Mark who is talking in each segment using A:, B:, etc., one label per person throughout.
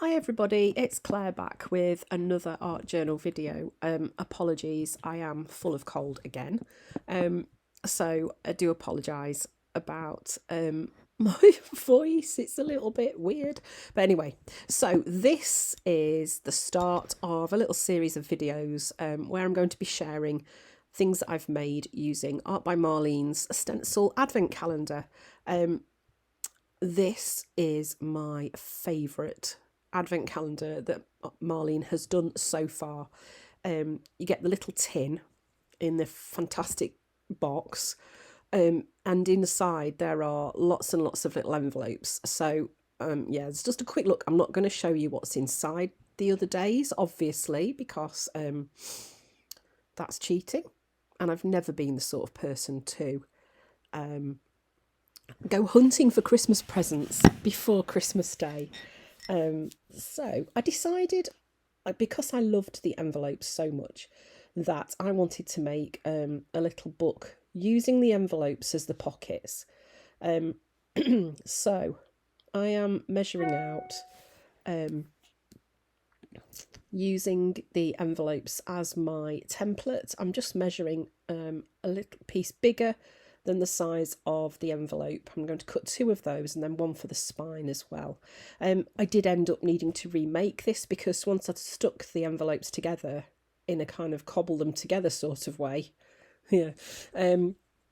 A: Hi everybody, it's Claire back with another art journal video. Apologies, I am full of cold again. So I do apologise about my voice. It's a little bit weird. But anyway, so this is the start of a little series of videos where I'm going to be sharing things that I've made using Art by Marlene's Stencil Advent calendar. This is my favourite Advent calendar that Marlene has done so far. You get the little tin in the fantastic box, and inside there are lots and lots of little envelopes. So yeah, it's just a quick look. I'm not going to show you what's inside the other days, obviously, because that's cheating, and I've never been the sort of person to go hunting for Christmas presents before Christmas Day. So I decided, because I loved the envelopes so much, that I wanted to make a little book using the envelopes as the pockets. So I am measuring out using the envelopes as my template. I'm just measuring a little piece bigger than the size of the envelope. I'm going to cut two of those and then one for the spine as well. I did end up needing to remake this because once I'd stuck the envelopes together in a kind of cobble them together sort of way, it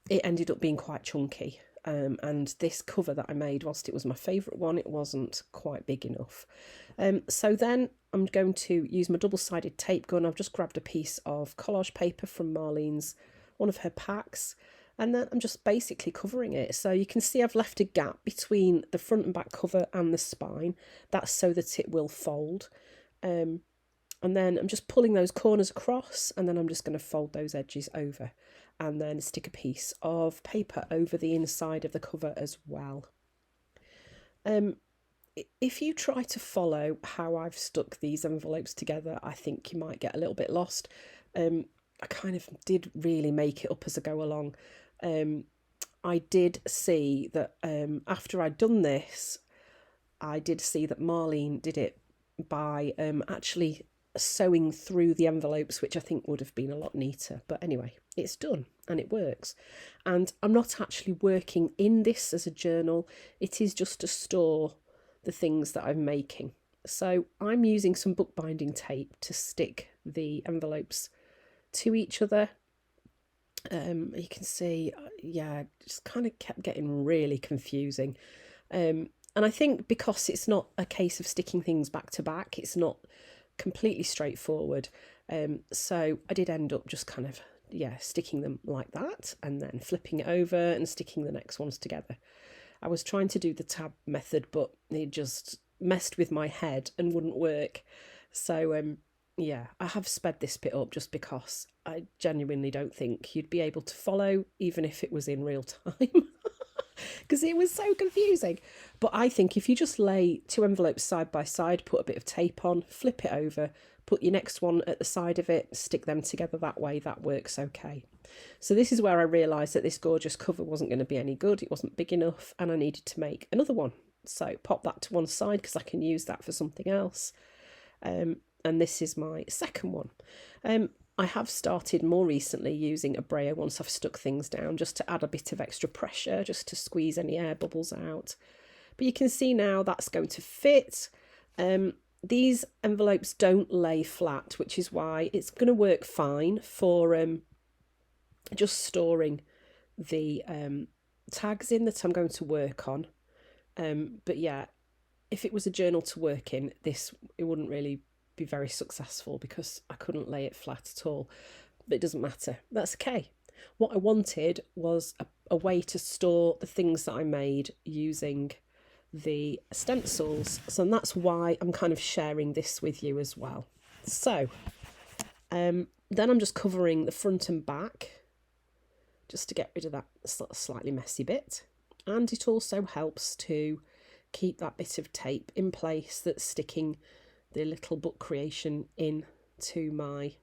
A: ended up being quite chunky. And this cover that I made, whilst it was my favourite one, it wasn't quite big enough. So then I'm going to use my double-sided tape gun. I've just grabbed a piece of collage paper from Marlene's, one of her packs, and then I'm just basically covering it. So you can see I've left a gap between the front and back cover and the spine. That's so that it will fold. And then I'm just pulling those corners across, and then I'm just going to fold those edges over and then stick a piece of paper over the inside of the cover as well. If you try to follow how I've stuck these envelopes together, I think you might get a little bit lost. I kind of did really make it up as I go along. I did see that after I'd done this, I did see that Marlene did it by actually sewing through the envelopes, which I think would have been a lot neater. But anyway, it's done and it works. And I'm not actually working in this as a journal. It is just to store the things that I'm making. So I'm using some bookbinding tape to stick the envelopes to each other. You can see, yeah, just kind of kept getting really confusing. And I think because it's not a case of sticking things back to back, it's not completely straightforward. So I did end up just kind of, sticking them like that and then flipping it over and sticking the next ones together. I was trying to do the tab method, but it just messed with my head and wouldn't work. So yeah, I have sped this bit up just because I genuinely don't think you'd be able to follow, even if it was in real time, because it was so confusing. But I think if you just lay two envelopes side by side, put a bit of tape on, flip it over, put your next one at the side of it, stick them together that way, that works okay. So this is where I realised that this gorgeous cover wasn't going to be any good. It wasn't big enough and I needed to make another one. So pop that to one side because I can use that for something else. And this is my second one. I have started more recently using a brayer once I've stuck things down, just to add a bit of extra pressure, just to squeeze any air bubbles out. But you can see now that's going to fit. These envelopes don't lay flat, which is why it's going to work fine for just storing the tags in that I'm going to work on. But yeah, if it was a journal to work in, it wouldn't really be very successful because I couldn't lay it flat at all. But it doesn't matter, that's okay. What I wanted was a way to store the things that I made using the stencils, so that's why I'm kind of sharing this with you as well. So then I'm just covering the front and back just to get rid of that slightly messy bit, and it also helps to keep that bit of tape in place that's sticking the little book creation into my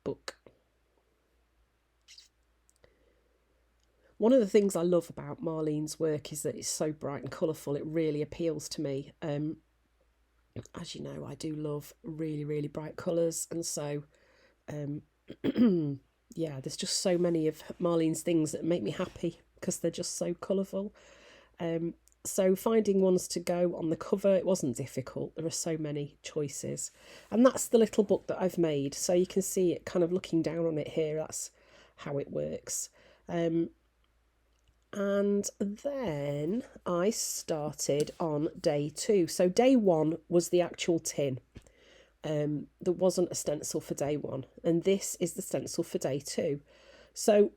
A: book. One of the things I love about Marlene's work is that it's so bright and colourful. It really appeals to me. as you know, I do love really, really bright colours, and so yeah, there's just so many of Marlene's things that make me happy because they're just so colourful. So finding ones to go on the cover, it wasn't difficult. There are so many choices, and that's the little book that I've made. So you can see it kind of looking down on it here. That's how it works. And then I started on day 2. So day 1 was the actual tin. There wasn't a stencil for day 1, and this is the stencil for day 2. So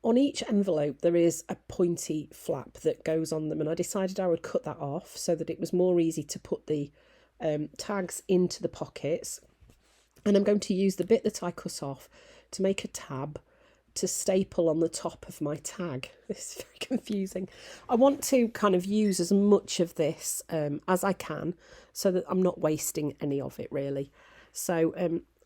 A: on each envelope there is a pointy flap that goes on them, and I decided I would cut that off so that it was more easy to put the tags into the pockets. And I'm going to use the bit that I cut off to make a tab to staple on the top of my tag. This is very confusing. I want to kind of use as much of this as I can so that I'm not wasting any of it really. So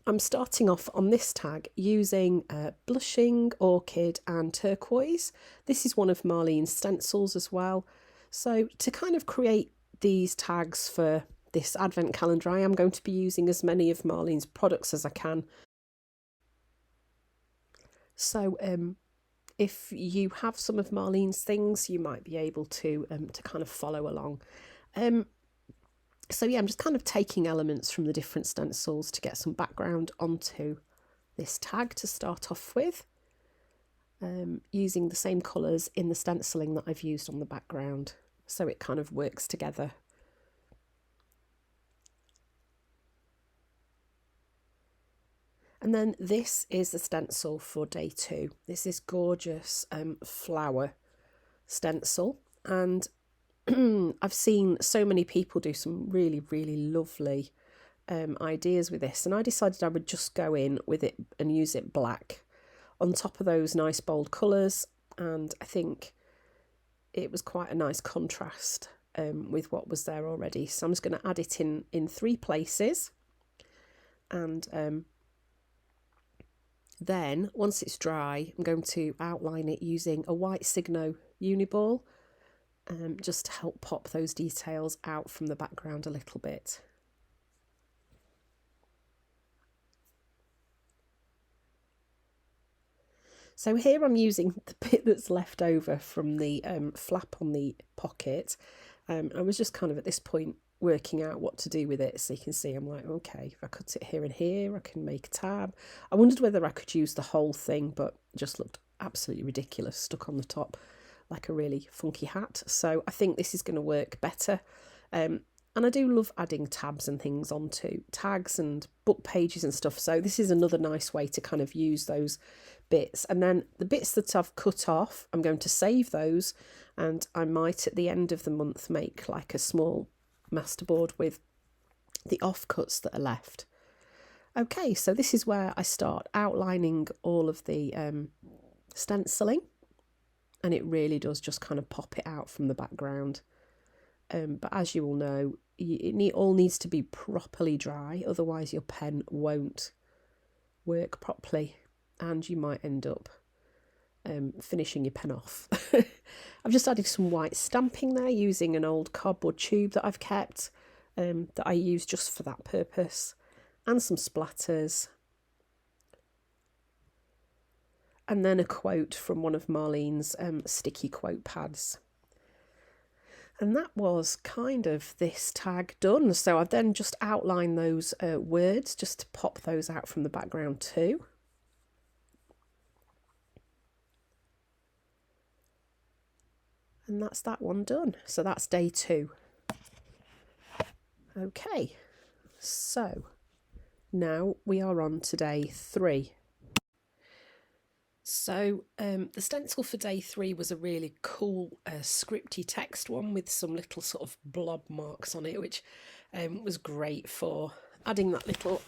A: I'm starting off on this tag using Blushing, Orchid and Turquoise. This is one of Marlene's stencils as well. So to kind of create these tags for this advent calendar, I am going to be using as many of Marlene's products as I can. So if you have some of Marlene's things, you might be able to kind of follow along. So yeah, I'm just kind of taking elements from the different stencils to get some background onto this tag to start off with, using the same colours in the stenciling that I've used on the background, so it kind of works together. And then this is the stencil for day 2. This is gorgeous flower stencil, and I've seen so many people do some really, really lovely ideas with this, and I decided I would just go in with it and use it black on top of those nice bold colours, and I think it was quite a nice contrast with what was there already. So I'm just going to add it in 3 places, and then once it's dry, I'm going to outline it using a white Signo Uniball, just to help pop those details out from the background a little bit. So here I'm using the bit that's left over from the flap on the pocket. I was just kind of at this point working out what to do with it. So you can see I'm like, okay, if I cut it here and here, I can make a tab. I wondered whether I could use the whole thing, but it just looked absolutely ridiculous stuck on the top like a really funky hat. So I think this is going to work better. And I do love adding tabs and things onto tags and book pages and stuff. So this is another nice way to kind of use those bits. And then the bits that I've cut off, I'm going to save those, and I might at the end of the month make like a small masterboard with the offcuts that are left. Okay, so this is where I start outlining all of the stenciling, and it really does just kind of pop it out from the background. But as you all know, it all needs to be properly dry, otherwise your pen won't work properly and you might end up finishing your pen off. I've just added some white stamping there using an old cardboard tube that I've kept, that I use just for that purpose, and some splatters. And then a quote from one of Marlene's sticky quote pads. And that was kind of this tag done. So I've then just outlined those words just to pop those out from the background too. And that's that one done. So that's day 2. Okay, so now we are on to day 3. So the stencil for day 3 was a really cool scripty text one with some little sort of blob marks on it, which was great for adding that little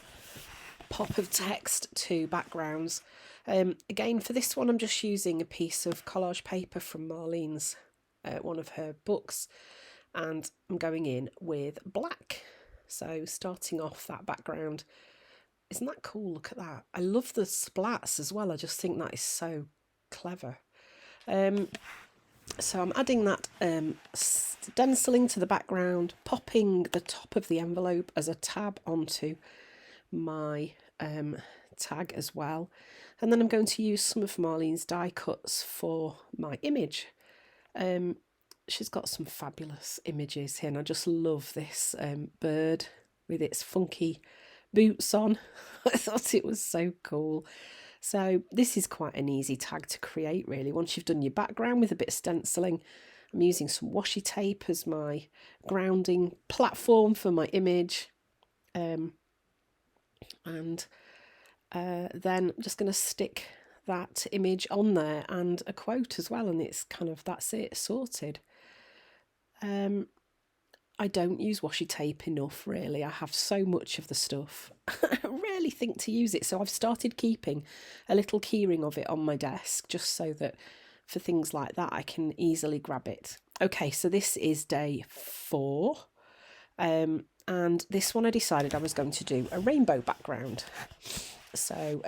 A: pop of text to backgrounds. Again, for this one, I'm just using a piece of collage paper from Marlene's, one of her books, and I'm going in with black. So starting off that background. Isn't that cool? Look at that. I love the splats as well. I just think that is so clever. So I'm adding that stenciling to the background, popping the top of the envelope as a tab onto my tag as well. And then I'm going to use some of Marlene's die cuts for my image. She's got some fabulous images here, and I just love this bird with its funky boots on. I thought it was so cool. So this is quite an easy tag to create, really. Once you've done your background with a bit of stenciling, I'm using some washi tape as my grounding platform for my image. And then I'm just going to stick that image on there and a quote as well, and it's kind of, that's it, sorted. I don't use washi tape enough, really. I have so much of the stuff. I rarely think to use it, so I've started keeping a little keyring of it on my desk, just so that for things like that I can easily grab it. Okay, so this is day 4, and this one I decided I was going to do a rainbow background. So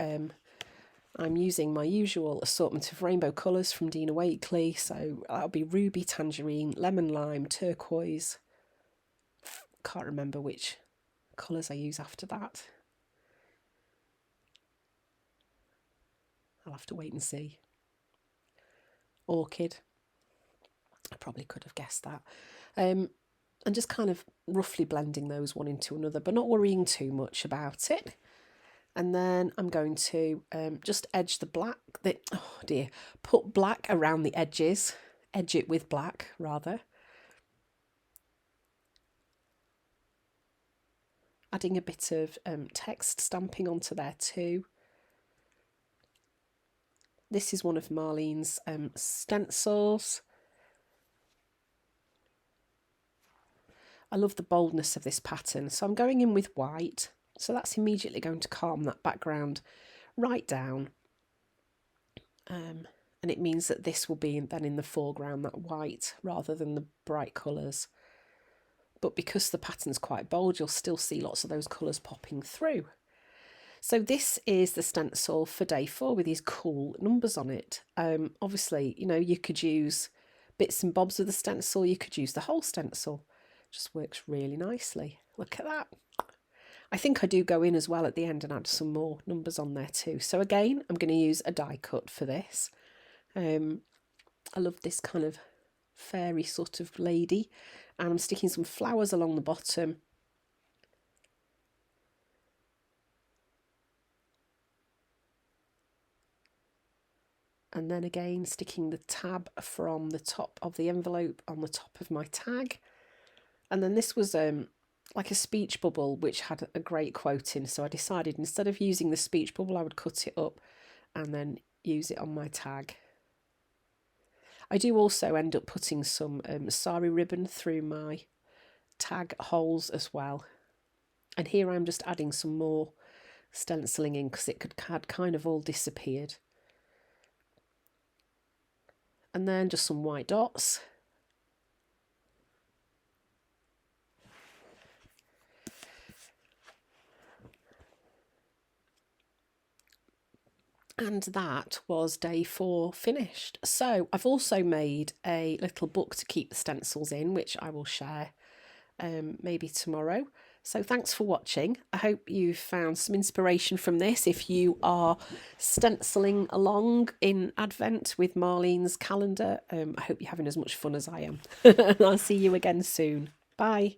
A: I'm using my usual assortment of rainbow colours from Dina Wakley, so that'll be ruby, tangerine, lemon, lime, turquoise. Can't remember which colours I use after that. I'll have to wait and see. Orchid. I probably could have guessed that. And just kind of roughly blending those one into another, but not worrying too much about it. And then I'm going to just edge the black, put black around the edges, edge it with black rather. Adding a bit of text stamping onto there too. This is one of Marlene's stencils. I love the boldness of this pattern, so I'm going in with white. So that's immediately going to calm that background right down. And it means that this will be then in the foreground, that white, rather than the bright colours. But because the pattern's quite bold, you'll still see lots of those colours popping through. So this is the stencil for day 4 with these cool numbers on it. Obviously, you know, you could use bits and bobs of the stencil, you could use the whole stencil. Just works really nicely. Look at that. I think I do go in as well at the end and add some more numbers on there too. So again, I'm going to use a die cut for this. I love this kind of fairy sort of lady, and I'm sticking some flowers along the bottom. And then again, sticking the tab from the top of the envelope on the top of my tag. And then this was like a speech bubble which had a great quote in, so I decided instead of using the speech bubble I would cut it up and then use it on my tag. I do also end up putting some sari ribbon through my tag holes as well, and here I'm just adding some more stenciling in because it had kind of all disappeared. And then just some white dots. And that was day 4 finished. So I've also made a little book to keep the stencils in, which I will share maybe tomorrow. So thanks for watching. I hope you found some inspiration from this if you are stenciling along in Advent with Marlene's calendar. I hope you're having as much fun as I am. I'll see you again soon. Bye.